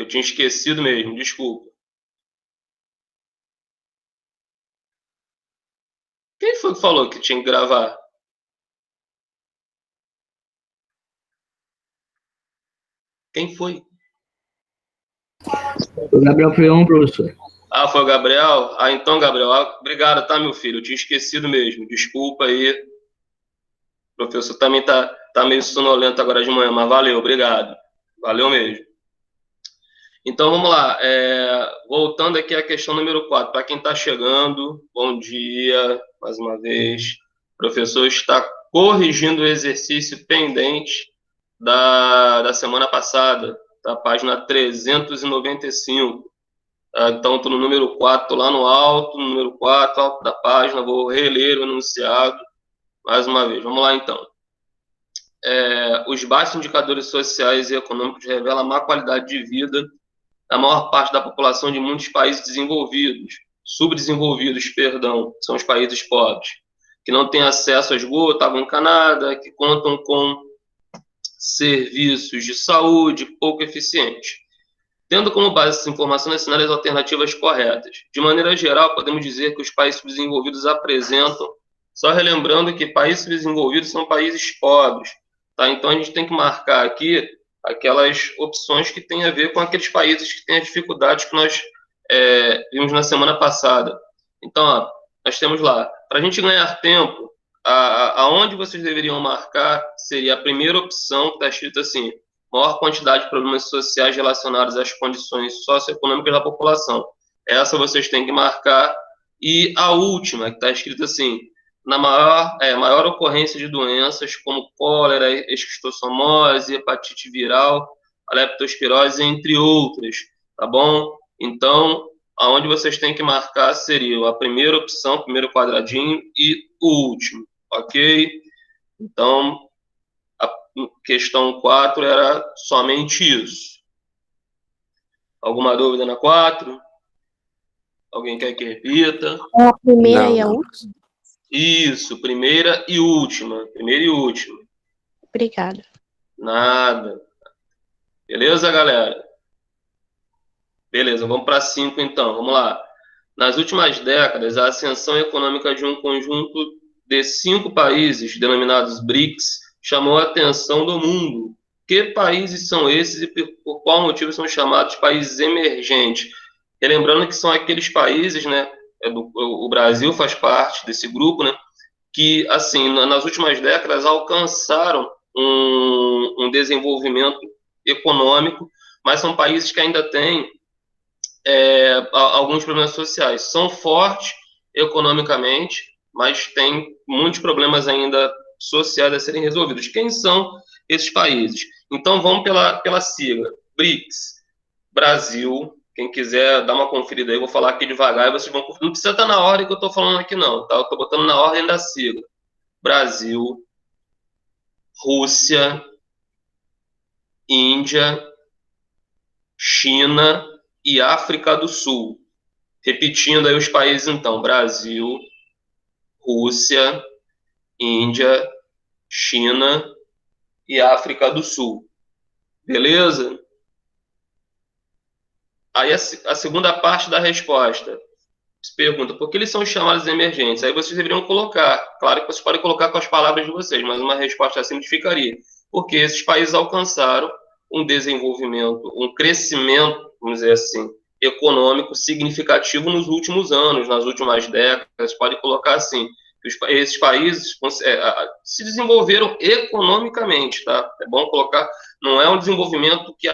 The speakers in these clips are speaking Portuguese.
tinha esquecido mesmo, desculpa. Quem foi que falou que tinha que gravar? Quem foi? O Gabriel Prião, professor. Ah, foi o Gabriel? Ah, então, Gabriel, obrigado, tá, meu filho? Eu tinha esquecido mesmo. Desculpa aí. O professor também tá meio sonolento agora de manhã, mas valeu, obrigado. Valeu mesmo. Então, vamos lá. Voltando aqui à questão número 4. Para quem está chegando, bom dia, mais uma vez. O professor está corrigindo o exercício pendente da semana passada, da página 395. Então, estou no número 4, estou lá no alto, no número 4, alto da página, vou reler o enunciado mais uma vez. Vamos lá, então. Os baixos indicadores sociais e econômicos revelam a má qualidade de vida da maior parte da população de muitos países subdesenvolvidos, perdão, são os países pobres, que não têm acesso a esgoto, água encanada, que contam com serviços de saúde pouco eficientes. Tendo como base essa informação, assinale as alternativas corretas. De maneira geral, podemos dizer que os países subdesenvolvidos apresentam, só relembrando que países subdesenvolvidos são países pobres, tá? Então a gente tem que marcar aqui aquelas opções que têm a ver com aqueles países que têm as dificuldades que nós vimos na semana passada. Então, ó, nós temos lá, para a gente ganhar tempo, aonde vocês deveriam marcar seria a primeira opção, que está escrito assim: maior quantidade de problemas sociais relacionados às condições socioeconômicas da população. Essa vocês têm que marcar. E a última, que está escrito assim: na maior ocorrência de doenças como cólera, esquistossomose, hepatite viral, a leptospirose, entre outras, tá bom? Então, aonde vocês têm que marcar seria a primeira opção, primeiro quadradinho, e o último, ok? Então, a questão 4 era somente isso. Alguma dúvida na 4? Alguém quer que repita? A primeira Não, e a não. última? Isso, primeira e última. Primeira e última. Obrigada. Nada. Beleza, galera? Beleza, vamos para 5 então. Vamos lá. Nas últimas décadas, a ascensão econômica de um conjunto de 5 países, denominados BRICS, chamou a atenção do mundo. Que países são esses e por qual motivo são chamados países emergentes? Relembrando que são aqueles países, né? O Brasil faz parte desse grupo, né? Que, assim, nas últimas décadas alcançaram um desenvolvimento econômico, mas são países que ainda têm alguns problemas sociais. São fortes economicamente, mas têm muitos problemas ainda sociais a serem resolvidos. Quem são esses países? Então, vamos pela sigla. BRICS, Brasil. Quem quiser dar uma conferida aí, eu vou falar aqui devagar e vocês vão conferir. Não precisa estar na ordem que eu estou falando aqui, não. Tá? Eu estou botando na ordem da sigla. Brasil, Rússia, Índia, China e África do Sul. Repetindo aí os países, então: Brasil, Rússia, Índia, China e África do Sul. Beleza? Aí a segunda parte da resposta se pergunta: por que eles são chamados emergentes? Aí vocês deveriam colocar, claro que vocês podem colocar com as palavras de vocês, mas uma resposta assim ficaria: porque esses países alcançaram um desenvolvimento, um crescimento, vamos dizer assim, econômico significativo nos últimos anos, nas últimas décadas. Pode colocar assim: esses países se desenvolveram economicamente, tá? É bom colocar, não é um desenvolvimento que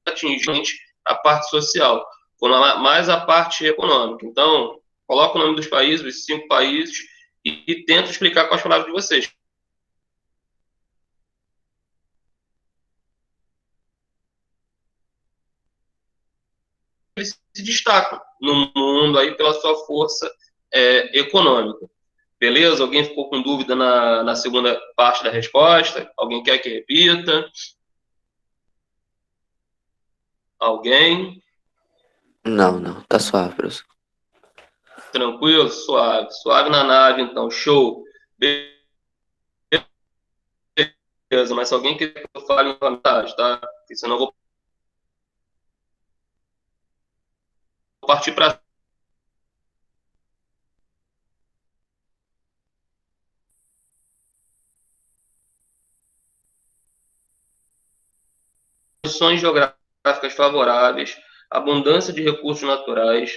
atinge a parte social, mais a parte econômica. Então, coloca o nome dos países, os 5 países, e tenta explicar com as palavras de vocês. Eles se destacam no mundo aí pela sua força econômica. Beleza? Alguém ficou com dúvida na segunda parte da resposta? Alguém quer que repita? Alguém? Não, não. Tá suave, professor. Tranquilo? Suave. Suave na nave, então. Show. Beleza, mas se alguém quer que eu fale em vantagem, tá? Porque senão eu vou partir para condições geográficas favoráveis, abundância de recursos naturais,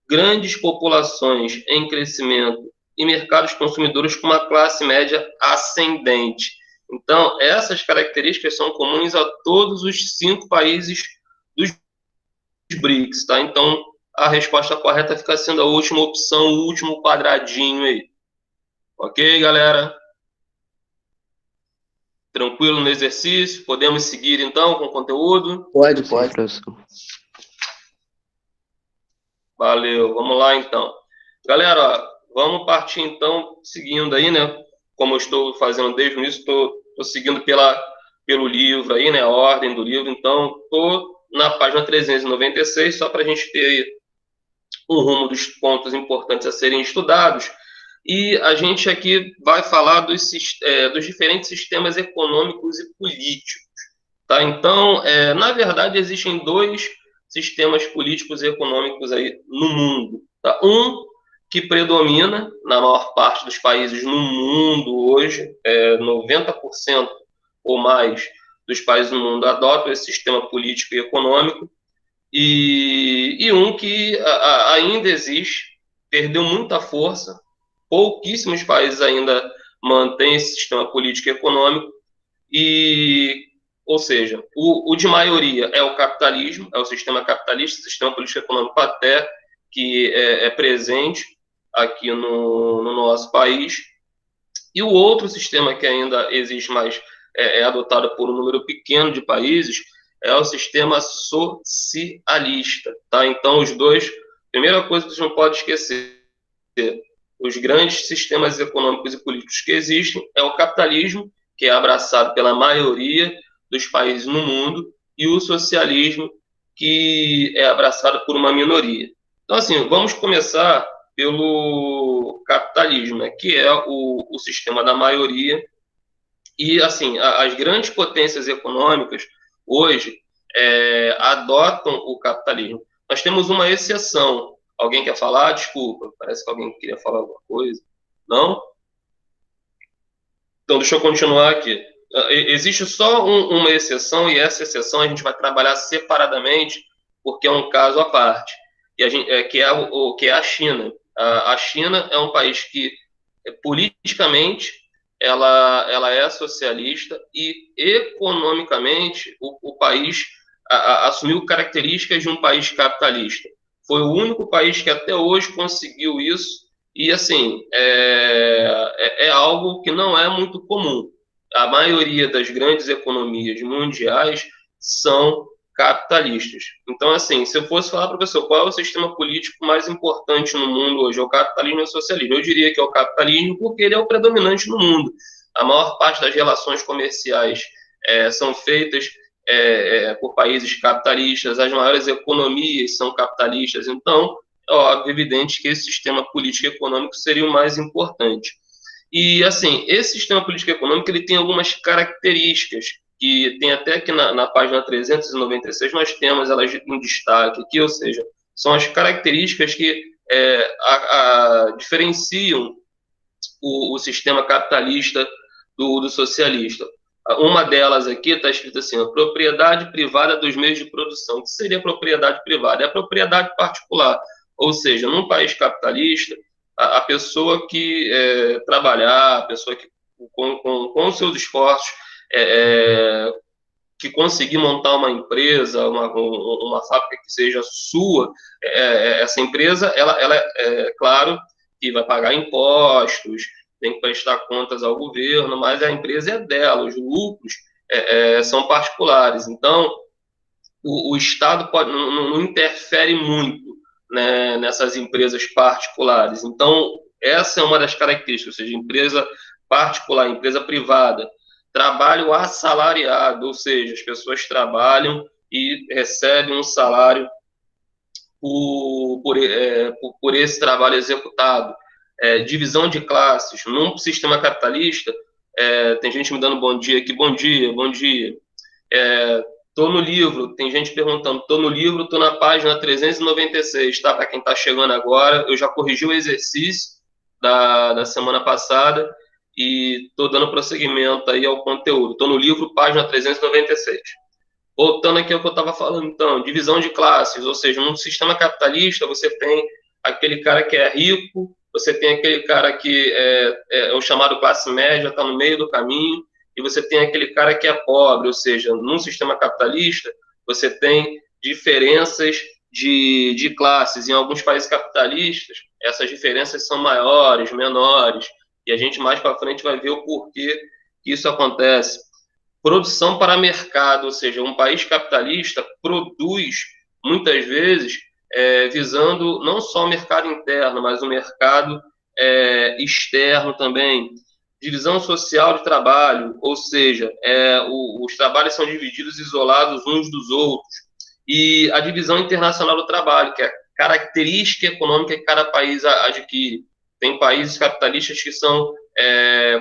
grandes populações em crescimento e mercados consumidores com uma classe média ascendente. Então, essas características são comuns a todos os 5 países dos BRICS, tá? Então, a resposta correta fica sendo a última opção, o último quadradinho aí. Ok, galera? Tranquilo no exercício? Podemos seguir, então, com o conteúdo? Pode, professor. Valeu, vamos lá, então. Galera, ó, vamos partir, então, seguindo aí, né? Como eu estou fazendo desde o início, estou seguindo pelo livro aí, né? A ordem do livro. Então, estou na página 396, só para a gente ter aí um rumo dos pontos importantes a serem estudados. E a gente aqui vai falar dos diferentes sistemas econômicos e políticos. Tá? Então, na verdade, existem 2 sistemas políticos e econômicos aí no mundo. Tá? Um que predomina na maior parte dos países no mundo hoje, 90% ou mais dos países no mundo adotam esse sistema político e econômico, e um que ainda existe, perdeu muita força, pouquíssimos países ainda mantêm esse sistema político e econômico, ou seja, o de maioria é o capitalismo, é o sistema capitalista, o sistema político e econômico até que é presente aqui no nosso país, e o outro sistema que ainda existe, mas é adotado por um número pequeno de países, é o sistema socialista, tá? Então, os dois, primeira coisa que você não pode esquecer, os grandes sistemas econômicos e políticos que existem é o capitalismo, que é abraçado pela maioria dos países no mundo, e o socialismo, que é abraçado por uma minoria. Então, assim, vamos começar pelo capitalismo, né, que é o sistema da maioria. E, assim, as grandes potências econômicas hoje adotam o capitalismo. Nós temos uma exceção. Alguém quer falar? Desculpa, parece que alguém queria falar alguma coisa. Não? Então, deixa eu continuar aqui. Existe só uma exceção, e essa exceção a gente vai trabalhar separadamente, porque é um caso à parte, que é a China. A China é um país que, politicamente, ela é socialista, e economicamente o país assumiu características de um país capitalista. Foi o único país que até hoje conseguiu isso, e assim, é algo que não é muito comum. A maioria das grandes economias mundiais são capitalistas. Então, assim, se eu fosse falar, professor, qual é o sistema político mais importante no mundo hoje? É o capitalismo ou o socialismo? Eu diria que é o capitalismo, porque ele é o predominante no mundo. A maior parte das relações comerciais são feitas por países capitalistas, as maiores economias são capitalistas. Então, é óbvio, evidente que esse sistema político e econômico seria o mais importante. E, assim, esse sistema político e econômico ele tem algumas características que tem até aqui na página 396, nós temos elas em destaque aqui, ou seja, são as características que diferenciam o sistema capitalista do socialista. Uma delas aqui está escrita assim: a propriedade privada dos meios de produção. O que seria propriedade privada? É a propriedade particular. Ou seja, num país capitalista, a pessoa que trabalhar, a pessoa que com os seus esforços que conseguir montar uma empresa, uma fábrica que seja sua, essa empresa, ela claro, que vai pagar impostos, tem que prestar contas ao governo, mas a empresa é dela, os lucros são particulares. Então, o Estado não interfere muito, né, nessas empresas particulares. Então, essa é uma das características, ou seja, empresa particular, empresa privada, trabalho assalariado, ou seja, as pessoas trabalham e recebem um salário por esse trabalho executado. Divisão de classes. Num sistema capitalista, tem gente me dando bom dia aqui, bom dia, bom dia. Tô no livro, tem gente perguntando, tô no livro, tô na página 396, tá? Para quem tá chegando agora, eu já corrigi o exercício da semana passada e tô dando prosseguimento aí ao conteúdo. Tô no livro, página 396. Voltando aqui ao que eu estava falando, então, divisão de classes, ou seja, num sistema capitalista você tem aquele cara que é rico, você tem aquele cara que é o chamado classe média, está no meio do caminho, e você tem aquele cara que é pobre, ou seja, num sistema capitalista você tem diferenças de classes. Em alguns países capitalistas, essas diferenças são maiores, menores, e a gente mais para frente vai ver o porquê que isso acontece. Produção para mercado, ou seja, um país capitalista produz muitas vezes visando não só o mercado interno, mas o mercado externo também. Divisão social de trabalho, ou seja, os trabalhos são divididos isolados uns dos outros. E a divisão internacional do trabalho, que é a característica econômica que cada país adquire. Tem países capitalistas que são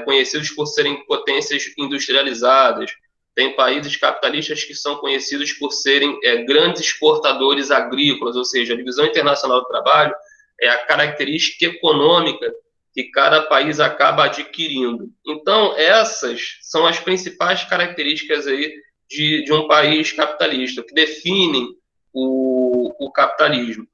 conhecidos por serem potências industrializadas. Tem países capitalistas que são conhecidos por serem grandes exportadores agrícolas, ou seja, a divisão internacional do trabalho é a característica econômica que cada país acaba adquirindo. Então, essas são as principais características aí de um país capitalista, que definem o capitalismo.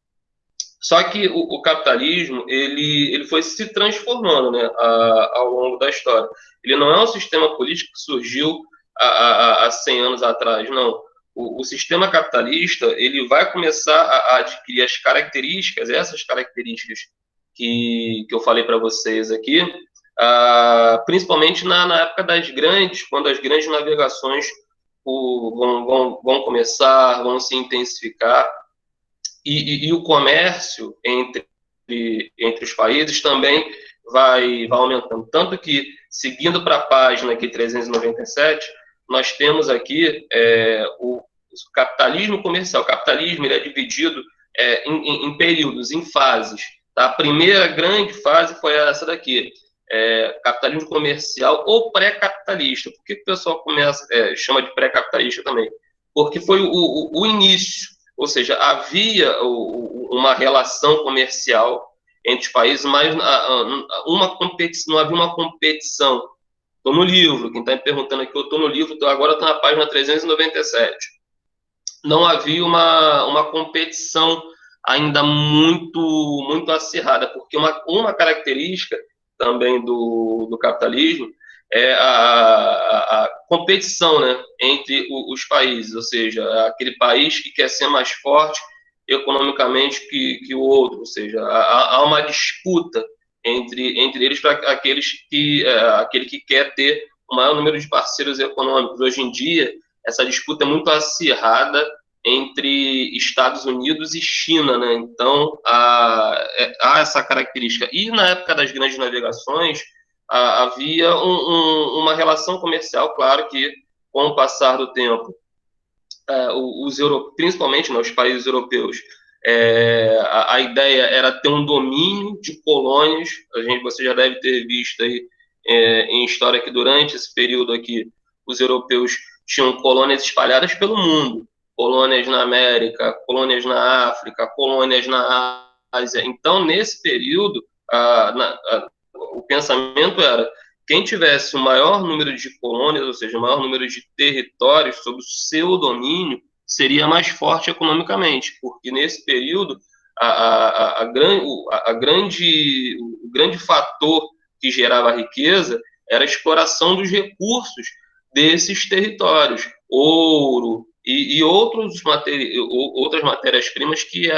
Só que o capitalismo ele foi se transformando, né, ao longo da história. Ele não é um sistema político que surgiu há 100 anos atrás, não. O sistema capitalista ele vai começar a adquirir as características, essas características que eu falei para vocês aqui, principalmente na época das grandes, quando as grandes navegações vão começar, vão se intensificar, e o comércio entre os países também vai aumentando. Tanto que, seguindo para a página aqui 397, nós temos aqui o capitalismo comercial. O capitalismo ele é dividido em períodos, em fases. Tá? A primeira grande fase foi essa daqui, capitalismo comercial ou pré-capitalista. Por que o pessoal chama de pré-capitalista também? Porque foi o início, ou seja, havia uma relação comercial entre os países, mas não havia uma competição. Estou no livro, quem está me perguntando aqui, eu estou no livro, agora estou na página 397. Não havia uma competição ainda muito acirrada, porque uma característica também do capitalismo é a competição, né, entre os países, ou seja, aquele país que quer ser mais forte economicamente que o outro, ou seja, há uma disputa entre eles para aquele que quer ter o maior número de parceiros econômicos. Hoje em dia, essa disputa é muito acirrada entre Estados Unidos e China, né? Então, há essa característica. E na época das grandes navegações, havia uma relação comercial, claro que, com o passar do tempo, principalmente nos países europeus, a ideia era ter um domínio de colônias. Você já deve ter visto aí em história que durante esse período aqui, os europeus tinham colônias espalhadas pelo mundo, colônias na América, colônias na África, colônias na Ásia. Então, nesse período, o pensamento era quem tivesse o maior número de colônias, ou seja, o maior número de territórios sob o seu domínio, seria mais forte economicamente, porque nesse período o grande fator que gerava riqueza era a exploração dos recursos desses territórios, ouro e outras matérias-primas que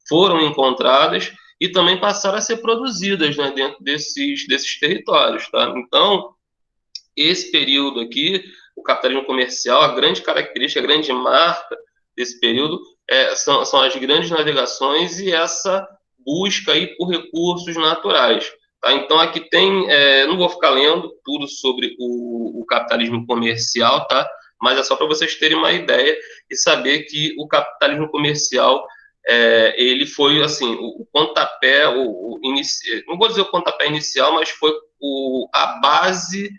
foram encontradas e também passaram a ser produzidas, né, dentro desses territórios. Tá? Então, esse período aqui, o capitalismo comercial, a grande característica, a grande marca desse período são as grandes navegações e essa busca aí por recursos naturais. Tá? Então, aqui tem, não vou ficar lendo tudo sobre o capitalismo comercial, tá? Mas é só para vocês terem uma ideia e saber que o capitalismo comercial ele foi assim o pontapé, não vou dizer o pontapé inicial, mas foi a base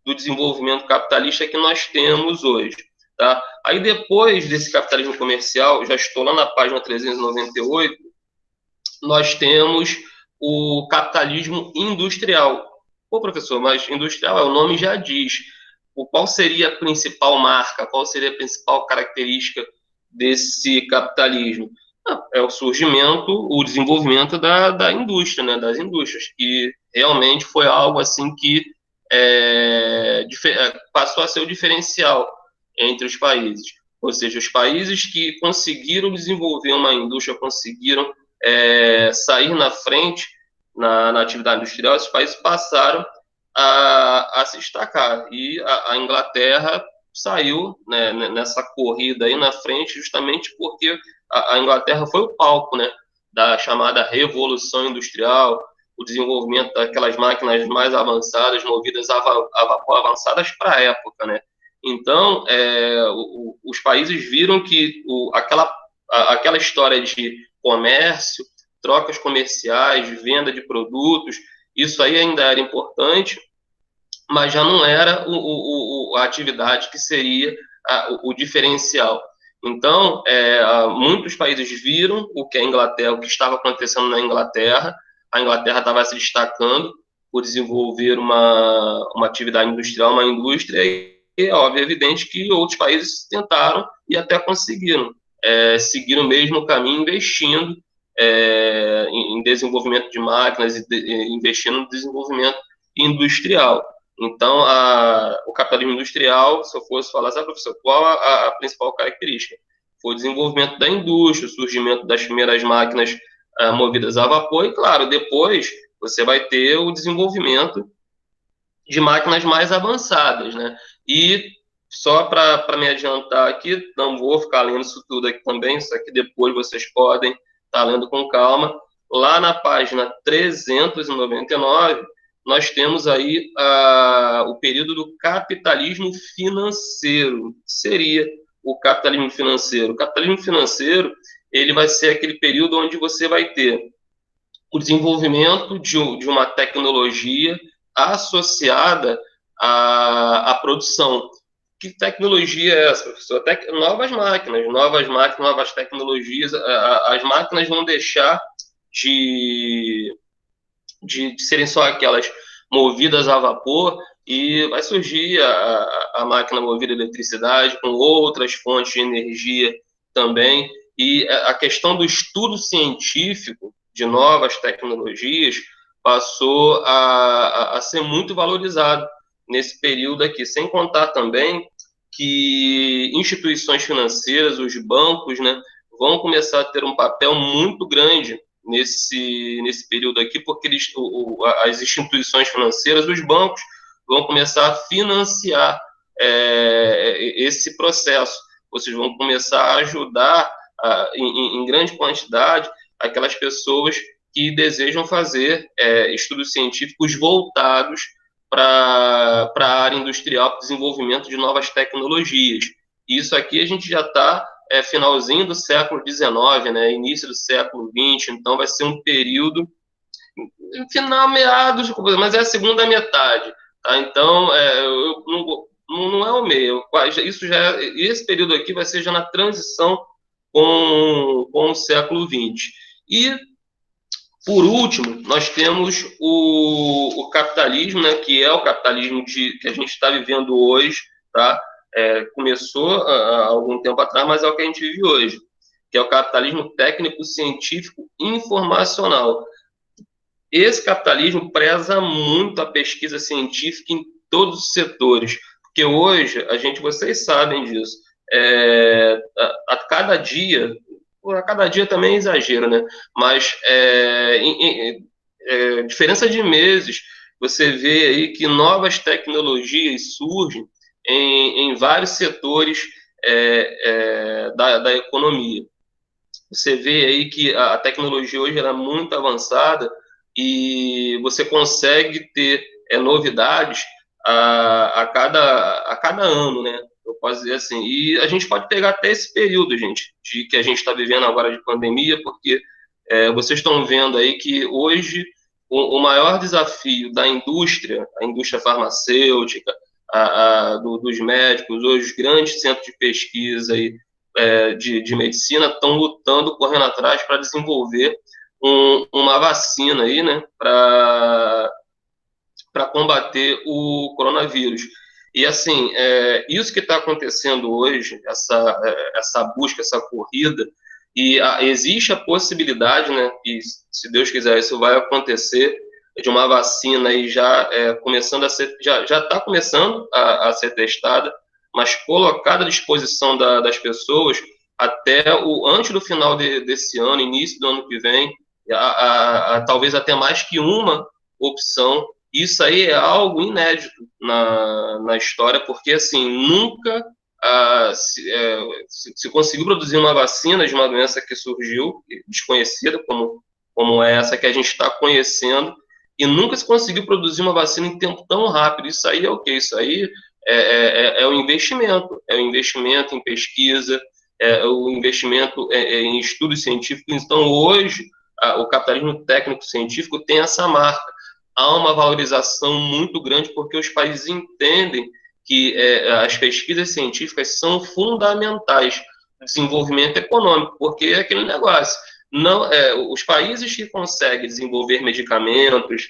do desenvolvimento capitalista que nós temos hoje. Tá? Aí depois desse capitalismo comercial, já estou lá na página 398, nós temos o capitalismo industrial. Pô, professor, mas industrial, o nome já diz. Qual seria a principal marca, qual seria a principal característica desse capitalismo? É o surgimento, o desenvolvimento da indústria, né, das indústrias, que realmente foi algo assim que passou a ser o diferencial entre os países. Ou seja, os países que conseguiram desenvolver uma indústria, conseguiram sair na frente na atividade industrial, esses países passaram a se destacar. E a Inglaterra saiu, né, nessa corrida aí na frente, justamente porque a Inglaterra foi o palco, né, da chamada Revolução Industrial, o desenvolvimento daquelas máquinas mais avançadas, movidas a vapor, avançadas para a época, né? Então, os países viram que aquela história de comércio, trocas comerciais, venda de produtos, isso aí ainda era importante, mas já não era a atividade que seria o diferencial. Então, muitos países viram o que o que estava acontecendo na Inglaterra. A Inglaterra estava se destacando por desenvolver uma atividade industrial, uma indústria, e é óbvio, evidente que outros países tentaram e até conseguiram seguir o mesmo caminho, investindo em desenvolvimento de máquinas, investindo no desenvolvimento industrial. Então, o capitalismo industrial, se eu fosse falar, sabe, professor, qual a principal característica? Foi o desenvolvimento da indústria, o surgimento das primeiras máquinas movidas a vapor, e, claro, depois você vai ter o desenvolvimento de máquinas mais avançadas, né? E só para me adiantar aqui, não vou ficar lendo isso tudo aqui também, isso aqui depois vocês podem estar lendo com calma. Lá na página 399, nós temos aí o período do capitalismo financeiro. Que seria o capitalismo financeiro? O capitalismo financeiro, ele vai ser aquele período onde você vai ter o desenvolvimento de uma tecnologia associada à produção. Que tecnologia é essa, professor? Novas máquinas, novas tecnologias. As máquinas vão deixar de serem só aquelas movidas a vapor e vai surgir a máquina movida a eletricidade com outras fontes de energia também. E a questão do estudo científico de novas tecnologias passou a ser muito valorizado nesse período aqui, sem contar também que instituições financeiras, os bancos, né, vão começar a ter um papel muito grande nesse período aqui, porque as instituições financeiras, os bancos, vão começar a financiar esse processo. Vocês vão começar a ajudar em grande quantidade aquelas pessoas que desejam fazer estudos científicos voltados para a área industrial, para o desenvolvimento de novas tecnologias. Isso aqui a gente já está finalzinho do século XIX, né, início do século XX, então vai ser um período final, meados, mas é a segunda metade, tá? Então, não é o meio, esse período aqui vai ser já na transição com o século XX. E, por último, nós temos o capitalismo, né, que é o capitalismo que a gente está vivendo hoje, tá? Começou há algum tempo atrás, mas é o que a gente vive hoje, que é o capitalismo técnico, científico, informacional. Esse capitalismo preza muito a pesquisa científica em todos os setores, porque hoje, vocês sabem disso, a cada dia também é exagero, né? Mas diferença de meses, você vê aí que novas tecnologias surgem em vários setores da economia. Você vê aí que a tecnologia hoje é muito avançada e você consegue ter novidades a cada ano, né? Eu posso dizer assim. E a gente pode pegar até esse período, gente, que a gente está vivendo agora de pandemia, porque vocês estão vendo aí que hoje o maior desafio da indústria, a indústria farmacêutica, dos médicos, hoje os grandes centros de pesquisa aí, de medicina estão lutando, correndo atrás para desenvolver uma vacina aí, né, para combater o coronavírus. E, assim, isso que está acontecendo hoje, essa busca, essa corrida, e existe a possibilidade, né, e se Deus quiser isso vai acontecer, de uma vacina aí já começando a ser, já está começando a ser testada, mas colocada à disposição das pessoas até antes do final desse ano, início do ano que vem, talvez até mais que uma opção. Isso aí é algo inédito na história, porque, assim, nunca se conseguiu produzir uma vacina de uma doença que surgiu, desconhecida, como é essa que a gente está conhecendo, e nunca se conseguiu produzir uma vacina em tempo tão rápido. Isso aí é o quê? Isso aí é o investimento. É o investimento em pesquisa, é o investimento em estudos científicos. Então, hoje, o capitalismo técnico-científico tem essa marca. Há uma valorização muito grande porque os países entendem que as pesquisas científicas são fundamentais no desenvolvimento econômico, porque é aquele negócio. Não, os países que conseguem desenvolver medicamentos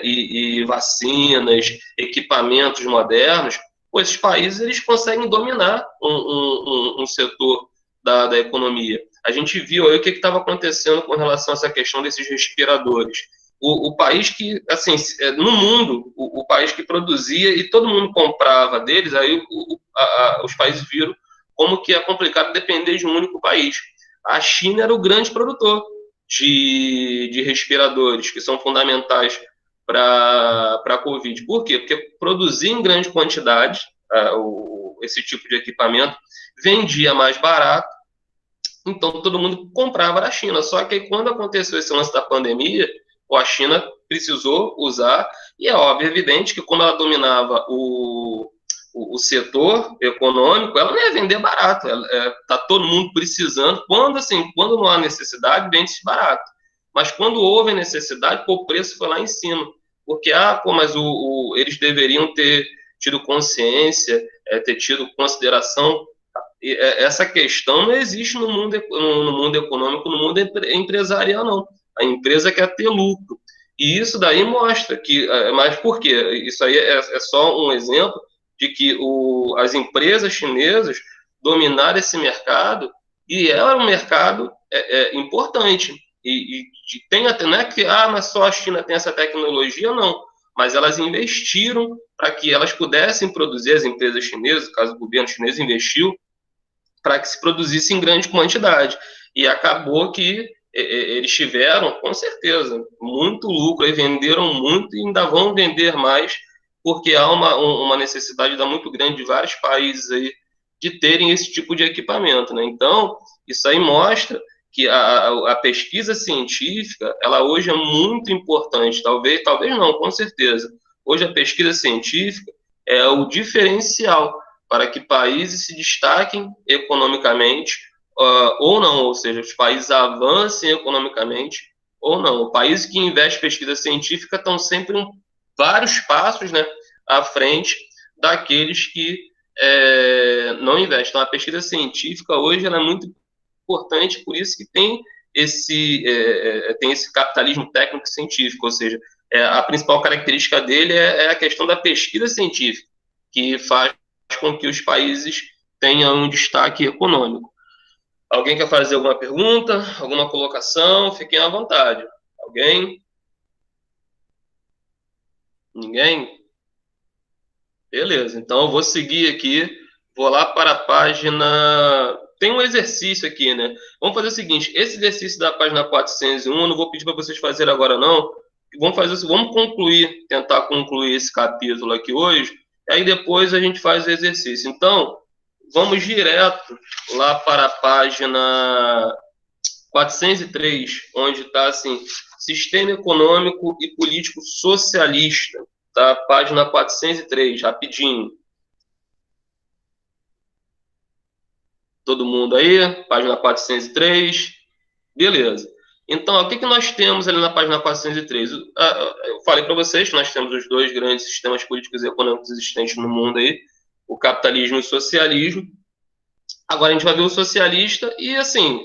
e vacinas, equipamentos modernos, esses países eles conseguem dominar um setor da economia. A gente viu aí o que estava acontecendo com relação a essa questão desses respiradores. O país que, assim, no mundo, o país que produzia e todo mundo comprava deles, aí os países viram como que é complicado depender de um único país. A China era o grande produtor de respiradores, que são fundamentais para a Covid. Por quê? Porque produzia em grande quantidade esse tipo de equipamento, vendia mais barato, então todo mundo comprava da China. Só que aí, quando aconteceu esse lance da pandemia, a China precisou usar, e é óbvio, evidente que como ela dominava o setor econômico, ela não ia vender barato, tá todo mundo precisando, quando não há necessidade, vende-se barato, mas quando houve necessidade, o preço foi lá em cima, porque, mas eles deveriam ter tido consciência, ter tido consideração. Essa questão não existe no mundo econômico, no mundo empresarial, não. A empresa quer ter lucro. E isso daí mostra que... Mas por quê? Isso aí é só um exemplo de que as empresas chinesas dominaram esse mercado, e era um mercado importante. E tem até, não é que mas só a China tem essa tecnologia, não. Mas elas investiram para que elas pudessem produzir, as empresas chinesas, no caso o governo chinês investiu, para que se produzisse em grande quantidade. E acabou que eles tiveram, com certeza, muito lucro, e venderam muito e ainda vão vender mais, porque há uma necessidade muito grande de vários países aí de terem esse tipo de equipamento, né? Então, isso aí mostra que a pesquisa científica, ela hoje é muito importante, talvez não, com certeza. Hoje a pesquisa científica é o diferencial para que países se destaquem economicamente, ou não, ou seja, os países avancem economicamente ou não. Países que investem em pesquisa científica estão sempre vários passos, né, à frente daqueles que não investem. Então, a pesquisa científica hoje ela é muito importante, por isso que tem esse capitalismo técnico-científico, ou seja, a principal característica dele é a questão da pesquisa científica, que faz com que os países tenham um destaque econômico. Alguém quer fazer alguma pergunta, alguma colocação? Fiquem à vontade. Alguém? Ninguém? Beleza, então eu vou seguir aqui, vou lá para a página... Tem um exercício aqui, né? Vamos fazer o seguinte, esse exercício da página 401, eu não vou pedir para vocês fazerem agora não, vamos tentar concluir esse capítulo aqui hoje, e aí depois a gente faz o exercício. Então, vamos direto lá para a página 403, onde está assim, Sistema Econômico e Político Socialista, tá? Página 403, rapidinho. Todo mundo aí? Página 403. Beleza. Então, o que nós temos ali na página 403? Eu falei para vocês que nós temos os dois grandes sistemas políticos e econômicos existentes no mundo aí, o capitalismo e o socialismo. Agora a gente vai ver o socialista e, assim,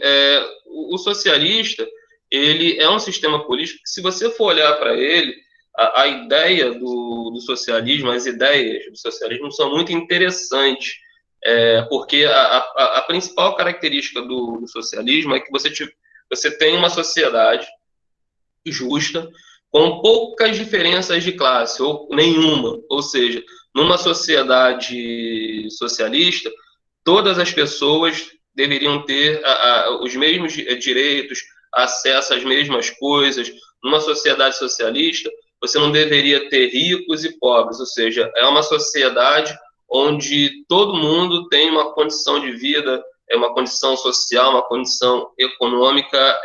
o socialista, ele é um sistema político que, se você for olhar para ele, a ideia do socialismo, as ideias do socialismo são muito interessantes, porque a principal característica do socialismo é que você tem uma sociedade justa, com poucas diferenças de classe, ou nenhuma. Ou seja, numa sociedade socialista, todas as pessoas deveriam ter os mesmos direitos, acesso às mesmas coisas. Numa sociedade socialista, você não deveria ter ricos e pobres, ou seja, é uma sociedade onde todo mundo tem uma condição de vida, uma condição social, uma condição econômica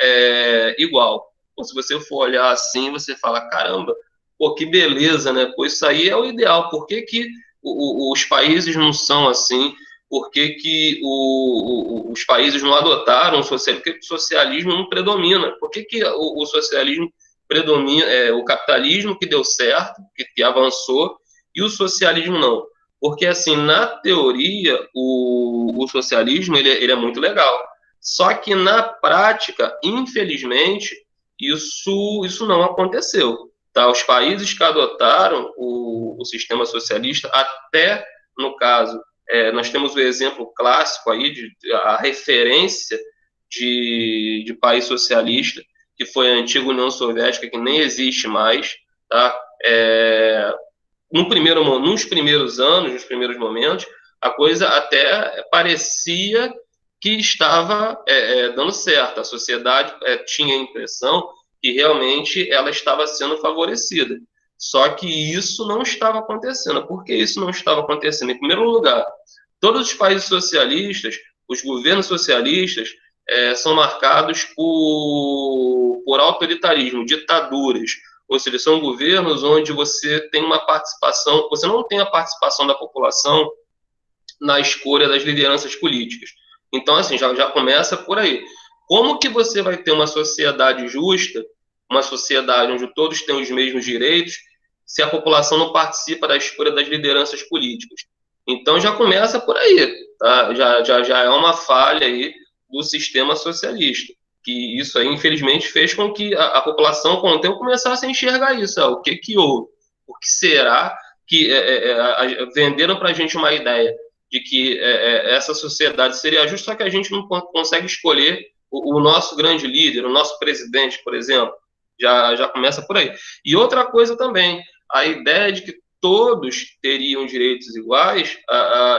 igual. Então, se você for olhar assim, você fala, caramba, pô, que beleza, né? Pô, isso aí é o ideal. Por que os países não são assim? Por que os países não adotaram o socialismo? Por que o socialismo não predomina? Por que o socialismo predomina, o capitalismo que deu certo, que avançou, e o socialismo não? Porque, assim, na teoria, o socialismo ele é muito legal. Só que, na prática, infelizmente, isso não aconteceu. Tá? Os países que adotaram o sistema socialista, até, no caso, nós temos o exemplo clássico aí, a referência de país socialista, que foi a antiga União Soviética, que nem existe mais, tá? Nos primeiros anos, nos primeiros momentos, a coisa até parecia que estava dando certo. A sociedade tinha a impressão que realmente ela estava sendo favorecida. Só que isso não estava acontecendo. Por que isso não estava acontecendo? Em primeiro lugar, todos os países socialistas, os governos socialistas, são marcados por autoritarismo, ditaduras. Ou seja, são governos onde você tem uma participação, você não tem a participação da população na escolha das lideranças políticas. Então, assim, já começa por aí. Como que você vai ter uma sociedade justa, uma sociedade onde todos têm os mesmos direitos, se a população não participa da escolha das lideranças políticas? Então, já começa por aí, tá? Já é uma falha aí do sistema socialista, que isso aí, infelizmente, fez com que a população, com o tempo, começasse a enxergar isso. O que houve? Por que será que venderam para a gente uma ideia de que essa sociedade seria justa, só que a gente não consegue escolher o nosso grande líder, o nosso presidente, por exemplo? Já começa por aí. E outra coisa também, a ideia de que todos teriam direitos iguais,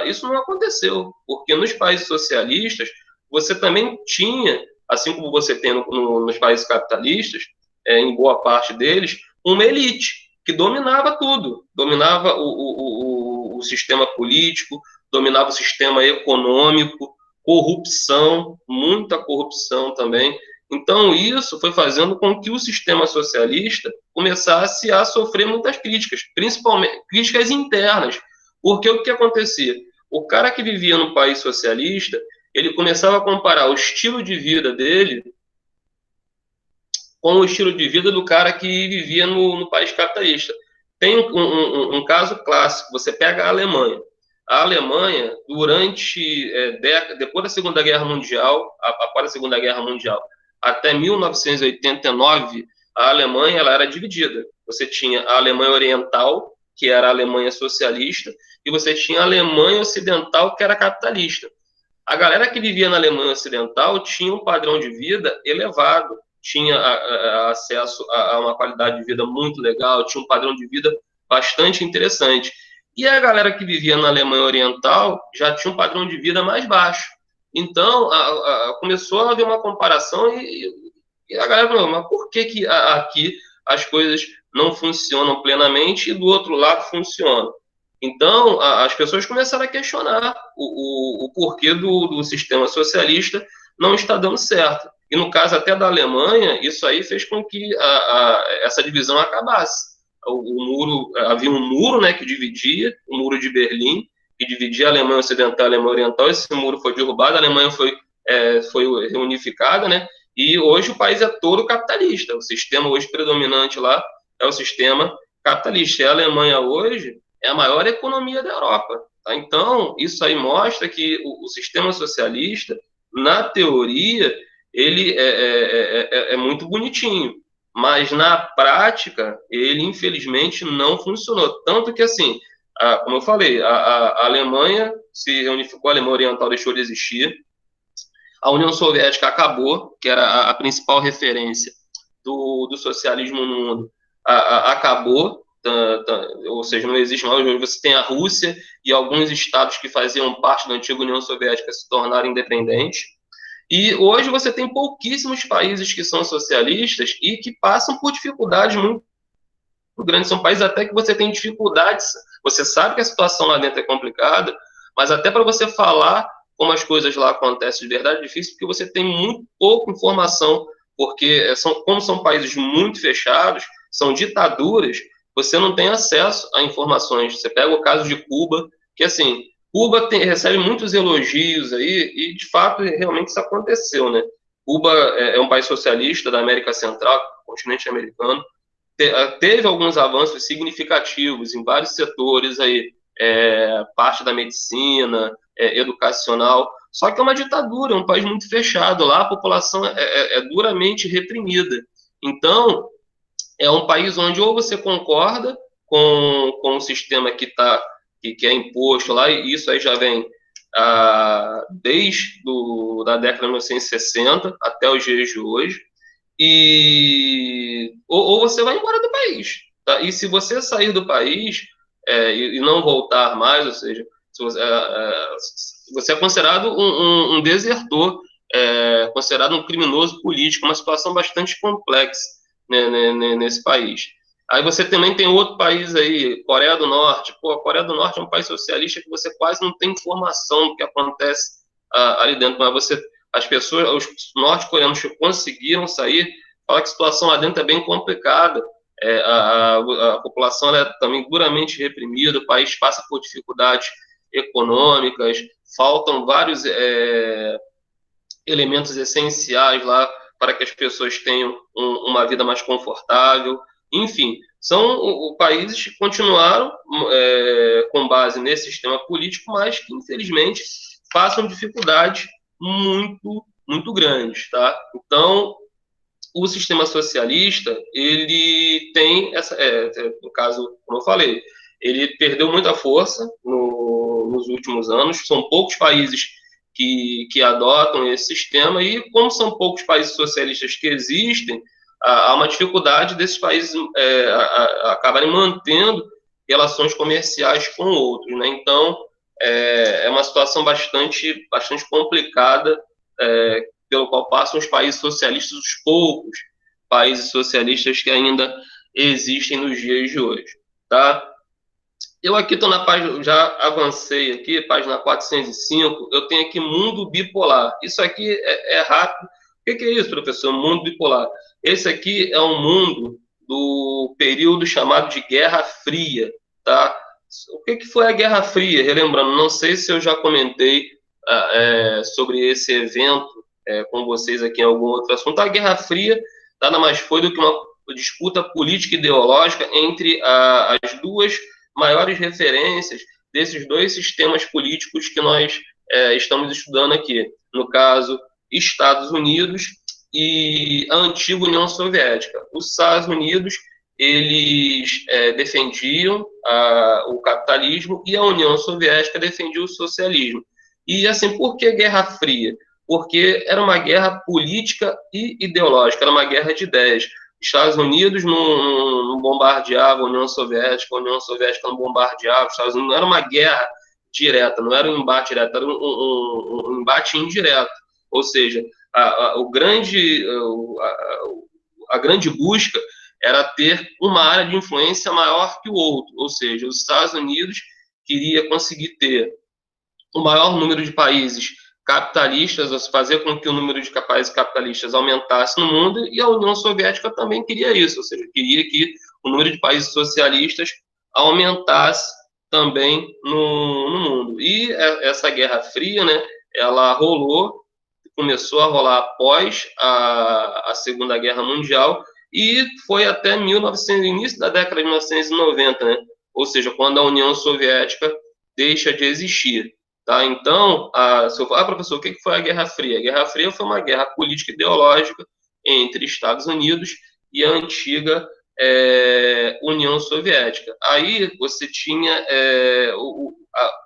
isso não aconteceu, porque nos países socialistas, você também tinha, assim como você tem nos países capitalistas, em boa parte deles, uma elite que dominava tudo, dominava o sistema político, dominava o sistema econômico, corrupção, muita corrupção também. Então, isso foi fazendo com que o sistema socialista começasse a sofrer muitas críticas, principalmente críticas internas. Porque o que acontecia? O cara que vivia no país socialista, ele começava a comparar o estilo de vida dele com o estilo de vida do cara que vivia no país capitalista. Tem um caso clássico, você pega a Alemanha. A Alemanha, depois da Segunda Guerra Mundial, após a Segunda Guerra Mundial, até 1989, a Alemanha ela era dividida. Você tinha a Alemanha Oriental, que era a Alemanha socialista, e você tinha a Alemanha Ocidental, que era capitalista. A galera que vivia na Alemanha Ocidental tinha um padrão de vida elevado, tinha acesso a uma qualidade de vida muito legal, tinha um padrão de vida bastante interessante. E a galera que vivia na Alemanha Oriental já tinha um padrão de vida mais baixo. Então, começou a haver uma comparação e a galera falou, mas por que aqui as coisas não funcionam plenamente e do outro lado funcionam? Então, as pessoas começaram a questionar o porquê do sistema socialista não está dando certo. E no caso até da Alemanha, isso aí fez com que essa divisão acabasse. Havia um muro, né, que dividia, o muro de Berlim, que dividia a Alemanha Ocidental e a Alemanha Oriental. Esse muro foi derrubado, a Alemanha foi reunificada, né, E hoje o país é todo capitalista. O sistema hoje predominante lá é o sistema capitalista. E a Alemanha hoje é a maior economia da Europa. Tá? Então, isso aí mostra que o sistema socialista, na teoria, ele é muito bonitinho, mas na prática, ele infelizmente não funcionou. Tanto que, assim, como eu falei, a Alemanha se reunificou, a Alemanha Oriental deixou de existir, a União Soviética acabou, que era a principal referência do socialismo no mundo, acabou, ou seja, não existe mais. Hoje você tem a Rússia e alguns estados que faziam parte da antiga União Soviética se tornaram independentes. E hoje você tem pouquíssimos países que são socialistas e que passam por dificuldades muito grandes. São países até que você tem dificuldades, você sabe que a situação lá dentro é complicada, mas até para você falar como as coisas lá acontecem de verdade é difícil, porque você tem muito pouca informação, porque como são países muito fechados, são ditaduras, você não tem acesso a informações. Você pega o caso de Cuba, que assim, Cuba recebe muitos elogios aí, e de fato realmente isso aconteceu, né? Cuba é um país socialista da América Central, continente americano, teve alguns avanços significativos em vários setores aí, parte da medicina, educacional, só que é uma ditadura, é um país muito fechado, lá a população é duramente reprimida. Então, é um país onde ou você concorda com o sistema que é imposto lá, e isso aí já vem desde da década de 1960 até os dias de hoje, ou você vai embora do país. Tá? E se você sair do país e não voltar mais, ou seja, você é considerado um desertor, considerado um criminoso político, uma situação bastante complexa, né, nesse país. Aí você também tem outro país aí, Coreia do Norte. Pô, a Coreia do Norte é um país socialista que você quase não tem informação do que acontece ali dentro, mas as pessoas, os norte-coreanos que conseguiram sair, falam que a situação lá dentro é bem complicada. A população é também duramente reprimida, o país passa por dificuldades econômicas, faltam vários elementos essenciais lá para que as pessoas tenham uma vida mais confortável. Enfim, são países que continuaram com base nesse sistema político, mas que, infelizmente, passam dificuldades muito, muito grandes. Tá? Então, o sistema socialista, ele tem, no caso, como eu falei, ele perdeu muita força nos últimos anos, são poucos países que adotam esse sistema, e como são poucos países socialistas que existem, há uma dificuldade desses países acabarem mantendo relações comerciais com outros, né? Então, é uma situação bastante complicada, pelo qual passam os países socialistas, os poucos países socialistas que ainda existem nos dias de hoje, tá? Eu aqui estou na página, já avancei aqui, página 405, eu tenho aqui mundo bipolar. Isso aqui é rápido. O que é isso, professor? Mundo bipolar. Esse aqui é um mundo do período chamado de Guerra Fria, tá? O que foi a Guerra Fria? Relembrando, não sei se eu já comentei sobre esse evento com vocês aqui em algum outro assunto. A Guerra Fria nada mais foi do que uma disputa política e ideológica entre as duas maiores referências desses dois sistemas políticos que nós estamos estudando aqui. No caso, Estados Unidos e a antiga União Soviética. Os Estados Unidos, eles defendiam o capitalismo, e a União Soviética defendia o socialismo. E assim, por que Guerra Fria? Porque era uma guerra política e ideológica, era uma guerra de ideias. Estados Unidos não bombardeava a União Soviética não bombardeava os Estados Unidos. Não era uma guerra direta, não era um embate direto, era um embate indireto. Ou seja, a grande busca era ter uma área de influência maior que o outro. Ou seja, os Estados Unidos queria conseguir ter o maior número de países capitalistas, ou fazer com que o número de países capitalistas aumentasse no mundo, e a União Soviética também queria isso, ou seja, queria que o número de países socialistas aumentasse também no mundo. E essa Guerra Fria, né, ela rolou começou a rolar após a Segunda Guerra Mundial e foi até 1900, início da década de 1990, né? Ou seja, quando a União Soviética deixa de existir. Tá? Então, se eu falar, professor, o que foi a Guerra Fria? A Guerra Fria foi uma guerra política ideológica entre Estados Unidos e a antiga União Soviética. Aí você tinha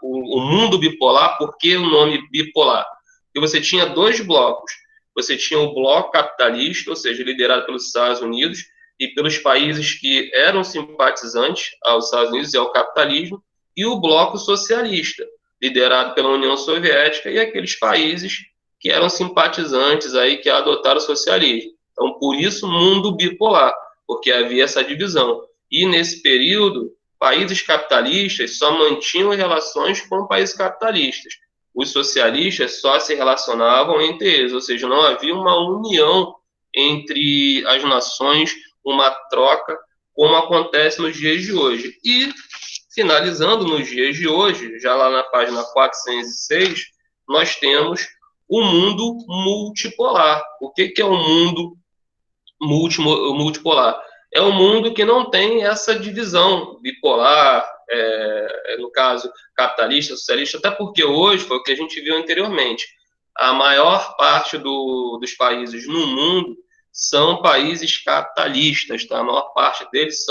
o mundo bipolar. Por que o nome bipolar? Porque você tinha dois blocos. Você tinha o bloco capitalista, ou seja, liderado pelos Estados Unidos e pelos países que eram simpatizantes aos Estados Unidos e ao capitalismo, e o bloco socialista, liderado pela União Soviética e aqueles países que eram simpatizantes aí, que adotaram o socialismo. Então, por isso, mundo bipolar, porque havia essa divisão. E, nesse período, países capitalistas só mantinham relações com países capitalistas. Os socialistas só se relacionavam entre eles, ou seja, não havia uma união entre as nações, uma troca, como acontece nos dias de hoje. E, finalizando nos dias de hoje, já lá na página 406, nós temos o mundo multipolar. O que é um mundo multipolar? É um mundo que não tem essa divisão bipolar, no caso, capitalista, socialista, até porque hoje, foi o que a gente viu anteriormente, a maior parte dos países no mundo são países capitalistas, tá? A maior parte deles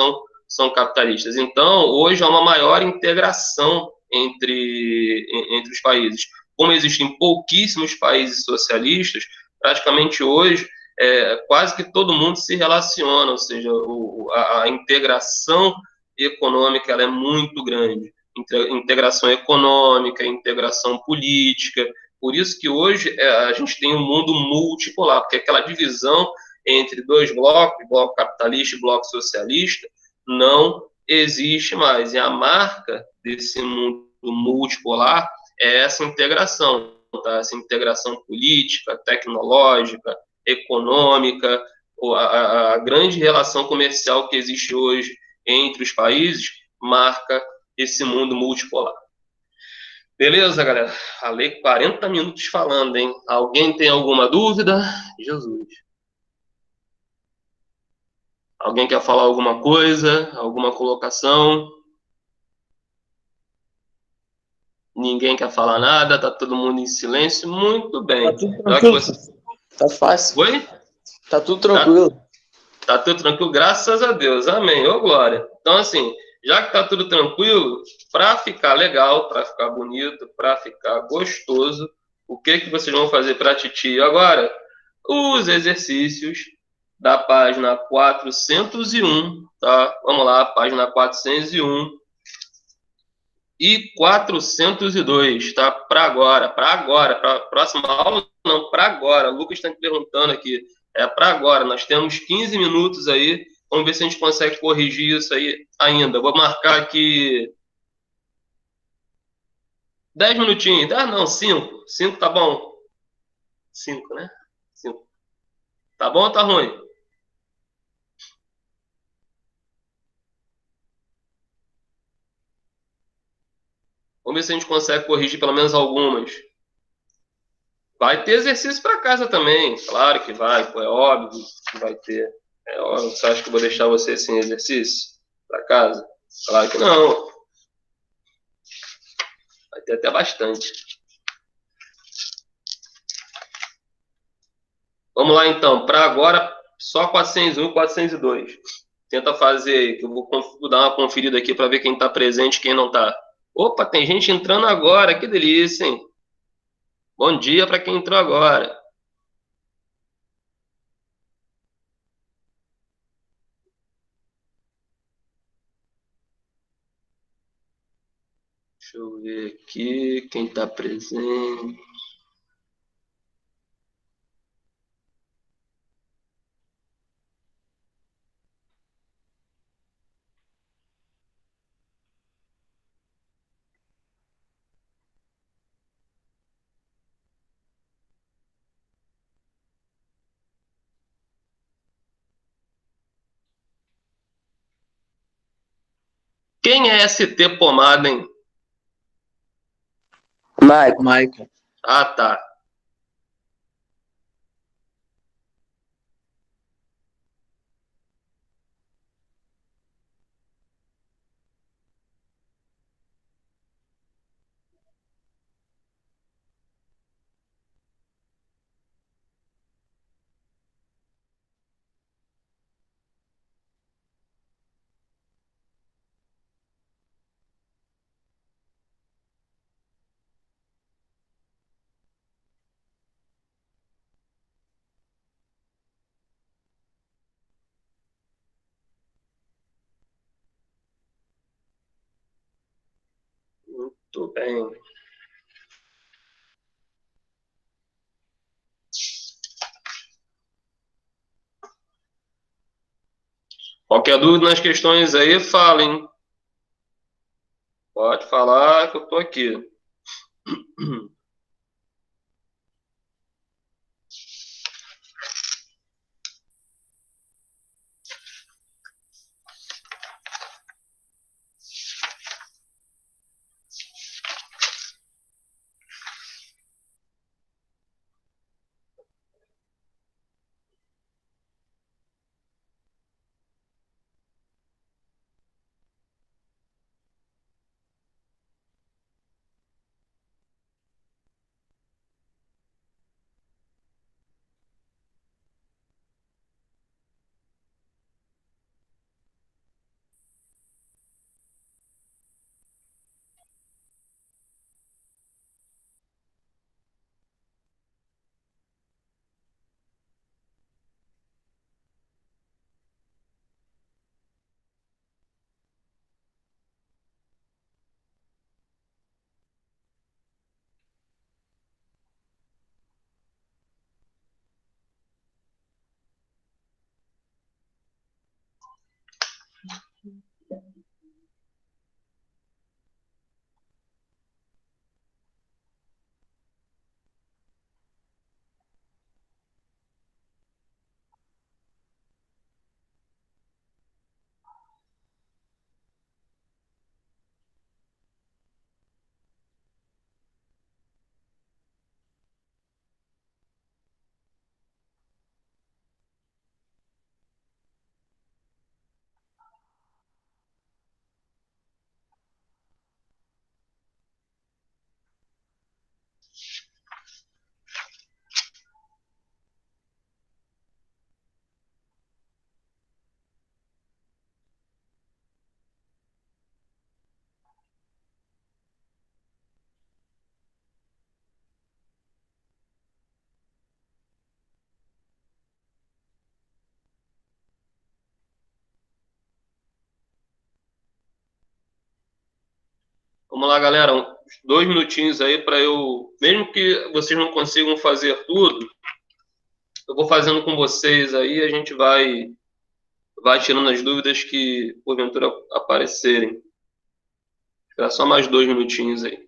são capitalistas. Então, hoje há uma maior integração entre os países. Como existem pouquíssimos países socialistas, praticamente hoje quase que todo mundo se relaciona, ou seja, a integração econômica ela é muito grande. Integração econômica, integração política. Por isso que hoje a gente tem um mundo multipolar, porque aquela divisão entre dois blocos, bloco capitalista e bloco socialista, não existe mais. E a marca desse mundo multipolar é essa integração, tá? Essa integração política, tecnológica, econômica, a grande relação comercial que existe hoje entre os países marca esse mundo multipolar. Beleza, galera? Falei 40 minutos falando, hein? Alguém tem alguma dúvida? Jesus. Alguém quer falar alguma coisa? Alguma colocação? Ninguém quer falar nada? Tá todo mundo em silêncio? Muito bem. Tá tudo tranquilo. Tá fácil. Oi? Tá tudo tranquilo. Tá tudo tranquilo, graças a Deus. Amém. Ô, glória. Então, assim, já que tá tudo tranquilo, para ficar legal, para ficar bonito, para ficar gostoso, o que vocês vão fazer para Titi agora? Os exercícios da página 401, tá? Vamos lá, página 401 e 402, tá? Para agora, para próxima aula, não, para agora. O Lucas está me perguntando aqui, para agora. Nós temos 15 minutos aí, vamos ver se a gente consegue corrigir isso aí ainda. Vou marcar aqui 10 minutinhos, não, 5. 5 tá bom? 5, né? 5. Tá bom ou tá ruim? Vamos ver se a gente consegue corrigir pelo menos algumas. Vai ter exercício para casa também, claro que vai, pô, é óbvio que vai ter. É óbvio, você acha que eu vou deixar você sem exercício para casa? Claro que não. Vai ter até bastante. Vamos lá então, para agora só 401 e 402. Tenta fazer aí, que eu vou dar uma conferida aqui para ver quem está presente e quem não está. Opa, tem gente entrando agora, que delícia, hein? Bom dia para quem entrou agora. Deixa eu ver aqui quem está presente. Quem é ST Pomada, hein? Michael. Ah, tá. Tudo bem. Qualquer dúvida nas questões aí, falem. Pode falar que eu estou aqui. Vamos lá, galera. 2 minutinhos aí para eu... Mesmo que vocês não consigam fazer tudo, eu vou fazendo com vocês aí, a gente vai tirando as dúvidas que porventura aparecerem. Esperar só mais 2 minutinhos aí.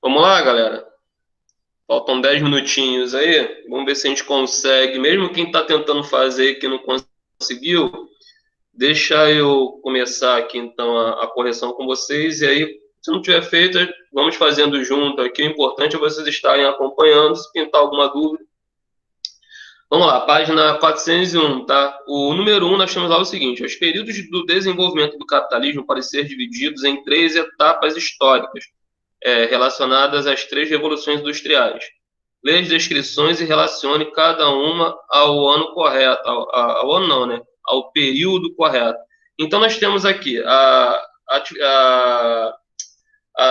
Vamos lá, galera. Faltam 10 minutinhos aí. Vamos ver se a gente consegue. Mesmo quem está tentando fazer que não conseguiu, deixa eu começar aqui então a correção com vocês. E aí, se não tiver feito, vamos fazendo junto aqui. O importante é vocês estarem acompanhando. Se pintar alguma dúvida. Vamos lá, página 401, tá? O número 1, nós temos lá o seguinte: os períodos do desenvolvimento do capitalismo podem ser divididos em 3 etapas históricas, relacionadas às 3 revoluções industriais. Leia as descrições e relacione cada uma ao ano correto, ao ano não, né? Ao período correto. Então, nós temos aqui a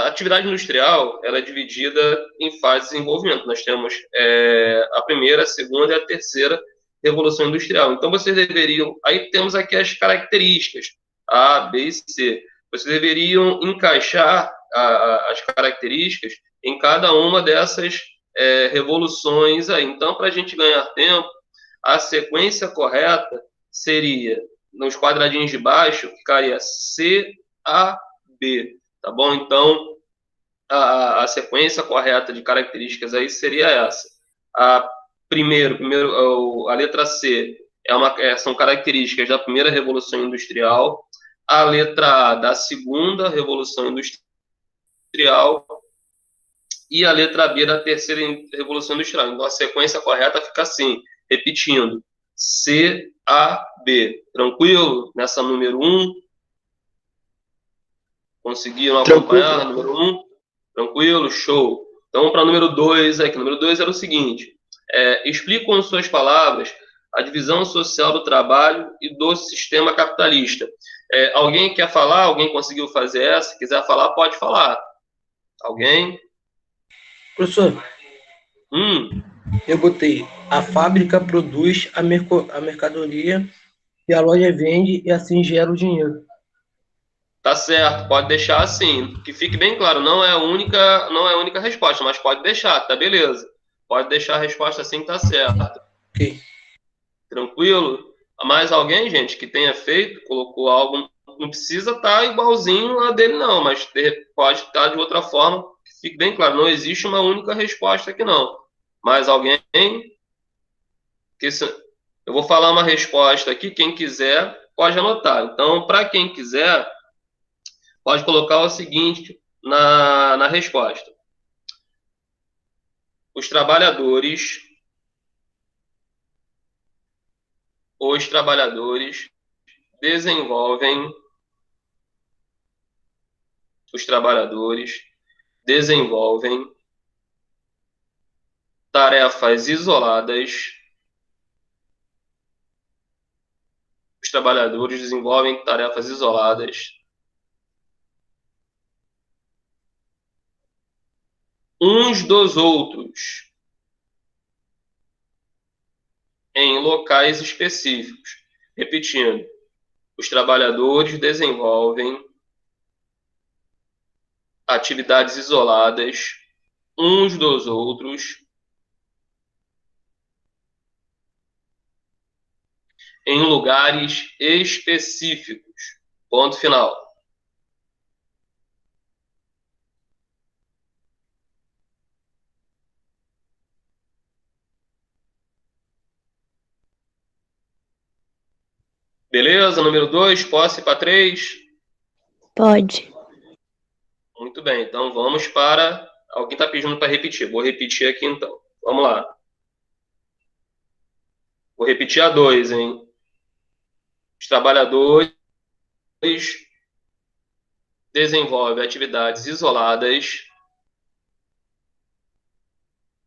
atividade industrial, ela é dividida em fases de desenvolvimento. Nós temos a primeira, a segunda e a terceira revolução industrial. Então, vocês deveriam... Aí temos aqui as características, A, B e C. Vocês deveriam encaixar as características em cada uma dessas revoluções aí. Então, para a gente ganhar tempo, a sequência correta seria, nos quadradinhos de baixo, ficaria C, A, B, tá bom? Então, a sequência correta de características aí seria essa. A letra C são características da primeira Revolução Industrial, a letra A da segunda Revolução Industrial e a letra B da terceira Revolução Industrial. Então, a sequência correta fica assim, repetindo, C, A, B. Tranquilo? Nessa número 1. Conseguiram acompanhar? Número 1? Tranquilo? Show. Então, para o número 2 aqui. O número 2 era o seguinte. Explica com suas palavras a divisão social do trabalho e do sistema capitalista. Alguém quer falar? Alguém conseguiu fazer essa? Se quiser falar, pode falar. Alguém? Professor, eu botei: a fábrica produz a mercadoria e a loja vende e assim gera o dinheiro. Tá certo, pode deixar assim. Que fique bem claro, não é a única resposta, mas pode deixar, tá beleza. Pode deixar a resposta assim que tá certo. Ok. Tranquilo? Mais alguém, gente, que tenha feito, colocou algo, não precisa estar igualzinho a dele não, mas pode estar de outra forma, que fique bem claro, não existe uma única resposta aqui não. Mais alguém? Eu vou falar uma resposta aqui, quem quiser pode anotar. Então, para quem quiser, pode colocar o seguinte na resposta. Os trabalhadores desenvolvem tarefas isoladas. Os trabalhadores desenvolvem tarefas isoladas uns dos outros em locais específicos. Repetindo, os trabalhadores desenvolvem atividades isoladas uns dos outros em lugares específicos. Ponto final. Beleza? Número 2, posso ir para 3? Pode. Muito bem, então vamos para... Alguém está pedindo para repetir. Vou repetir aqui então. Vamos lá. Vou repetir a 2, hein? Os trabalhadores desenvolvem atividades isoladas.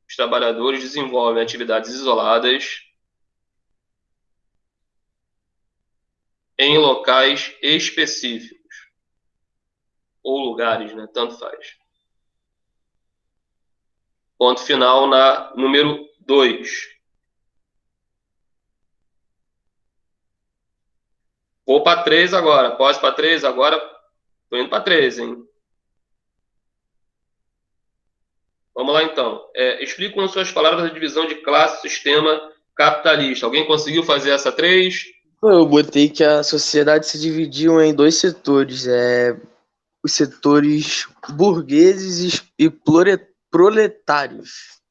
Os trabalhadores desenvolvem atividades isoladas em locais específicos. Ou lugares, né? Tanto faz. Ponto final na número 2. Vou para 3 agora. Posso para 3 agora? Estou indo para 3, hein? Vamos lá, então. Explique com suas palavras a divisão de classe do sistema capitalista. Alguém conseguiu fazer essa 3? Eu botei que a sociedade se dividiu em 2 setores. Os setores burgueses e proletários.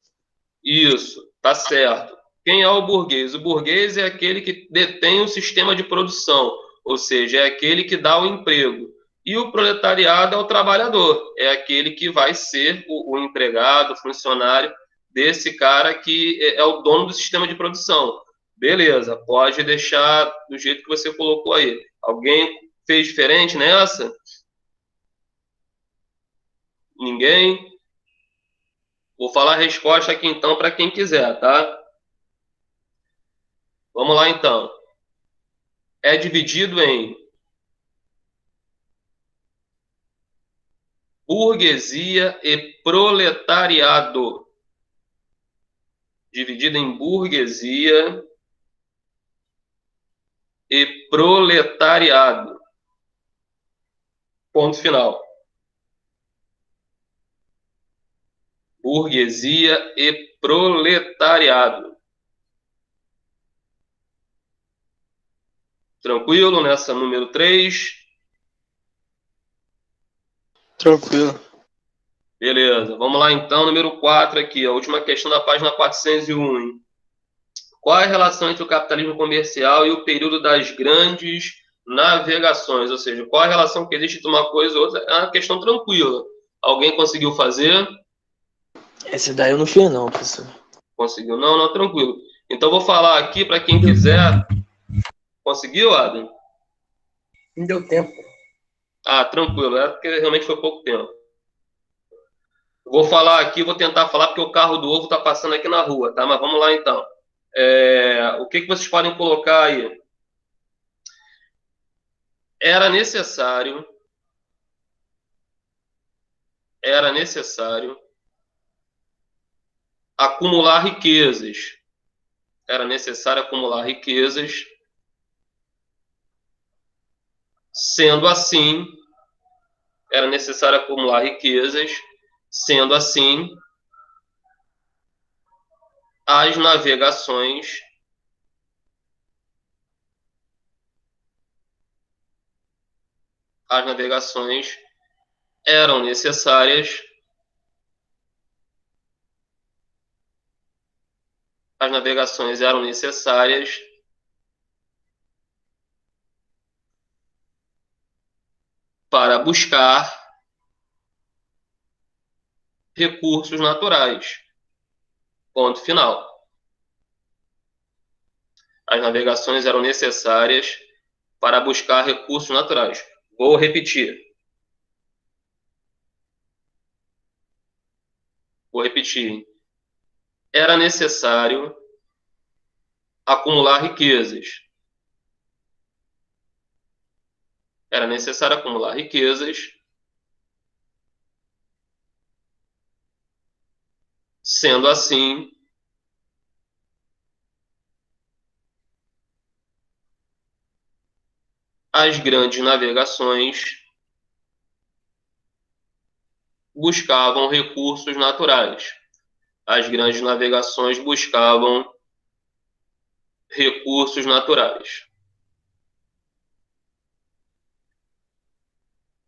Isso, tá certo. Quem é o burguês? O burguês é aquele que detém o sistema de produção, ou seja, é aquele que dá o emprego. E o proletariado é o trabalhador, é aquele que vai ser o empregado, o funcionário desse cara que é o dono do sistema de produção. Beleza, pode deixar do jeito que você colocou aí. Alguém fez diferente nessa? Ninguém? Vou falar a resposta aqui então para quem quiser, tá? Vamos lá então. É dividido em burguesia e proletariado. Dividido em burguesia e proletariado. Ponto final. burguesia e proletariado. Tranquilo nessa número 3? Tranquilo. Beleza, vamos lá então, número 4 aqui, a última questão da página 401. Hein? Qual é a relação entre o capitalismo comercial e o período das grandes navegações? Ou seja, qual a relação que existe entre uma coisa e outra? É uma questão tranquila. Alguém conseguiu fazer? Esse daí eu não fiz, não, professor. Conseguiu? Não, não, tranquilo. Então vou falar aqui para quem quiser. Conseguiu, Adam? Não deu tempo. Ah, tranquilo, é porque realmente foi pouco tempo. Vou falar aqui, vou tentar falar porque o carro do ovo está passando aqui na rua, tá? Mas vamos lá então. O que vocês podem colocar aí? Era necessário acumular riquezas. Era necessário acumular riquezas. Sendo assim, era necessário acumular riquezas. Sendo assim, as navegações eram necessárias. As navegações eram necessárias para buscar recursos naturais. Ponto final. As navegações eram necessárias para buscar recursos naturais. Vou repetir. Era necessário acumular riquezas. Era necessário acumular riquezas. Sendo assim, as grandes navegações buscavam recursos naturais. As grandes navegações buscavam recursos naturais.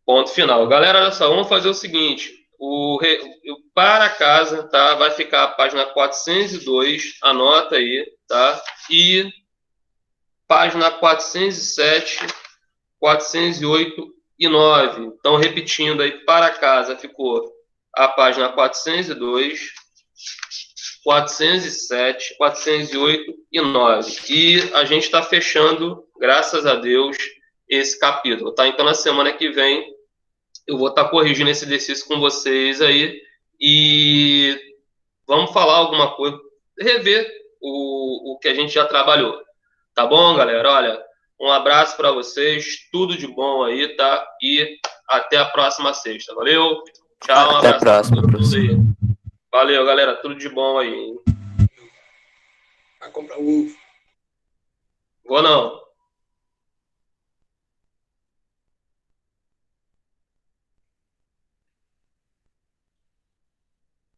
Ponto final. Galera, olha só, vamos fazer o seguinte. Para casa, tá? Vai ficar a página 402, anota aí, tá? E página 407, 408 e 9. Então, repetindo aí, para casa ficou a página 402, 407, 408 e 9. E a gente está fechando, graças a Deus, esse capítulo, tá? Então, na semana que vem, eu vou estar corrigindo esse exercício com vocês aí e vamos falar alguma coisa, rever o que a gente já trabalhou. Tá bom, galera? Olha, um abraço para vocês, tudo de bom aí, tá? E até a próxima sexta. Valeu? Tchau, um Até a abraço próxima, pra todos professor. aí. Valeu, galera, tudo de bom aí. Vai comprar ovo. Vou não.